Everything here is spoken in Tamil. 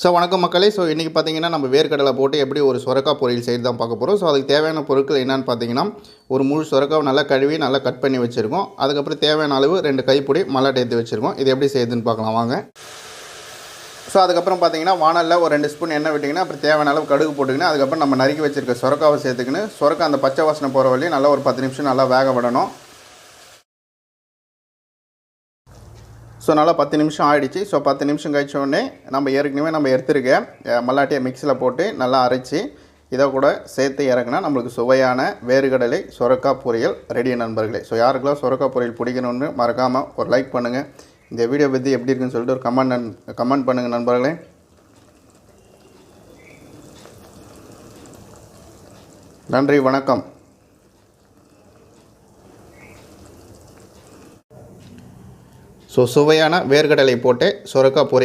வணக்கம் மக்களே. இன்றைக்கி பார்த்தீங்கன்னா நம்ம வேர்க்கடலை போட்டு எப்படி ஒரு சுரக்காய் பொரியல் செய்து தான் பார்க்க போகிறோம். அதுக்கு தேவையான பொருட்கள் என்னென்னு பார்த்தீங்கன்னா, ஒரு முழு சுரக்காவை நல்லா கழுவி நல்லா கட் பண்ணி வச்சுருக்கோம். அதுக்கப்புறம் தேவையான அளவு 2 கைப்பிடி மல்லாட்டை எடுத்து வச்சுருக்கோம். இது எப்படி செய்யுதுன்னு பார்க்கலாம் வாங்க. அதுக்கப்புறம் பார்த்தீங்கன்னா வானலில் ஒரு 2 ஸ்பூன் எண்ணெய் விட்டிங்கன்னா, அப்புறம் தேவையான அளவு கடுகு போட்டுக்கின்னு, அதுக்கப்புறம் நம்ம நறுக்கி வச்சுருக்க சுரக்காவை சேர்த்துக்கின்னு, சுரக்காய் அந்த பச்சை வாசனை போகிற வரையும் நல்லா ஒரு 10 நிமிஷம் நல்லா வேக விடணும். நல்லா 10 நிமிஷம் ஆகிடுச்சு. 10 நிமிஷம் கழிச்சோடனே நம்ம ஏற்கனவே எடுத்துருக்க மல்லாட்டியை மிக்சியில் போட்டு நல்லா அரைச்சி இதை கூட சேர்த்து இறக்குனா நம்மளுக்கு சுவையான வேர்க்கடலை சுரக்காய் பொரியல் ரெடி நண்பர்களே. யாருக்கெல்லாம் சுரக்காய் பொரியல் பிடிக்கணும்னு மறக்காமல் ஒரு லைக் பண்ணுங்கள். இந்த வீடியோ பற்றி எப்படி இருக்குன்னு சொல்லிட்டு ஒரு கமெண்ட் பண்ணுங்கள் நண்பர்களே. நன்றி, வணக்கம். சுவையான வேர்க்கடலை போட்டு சுரக்காய் பொரியல்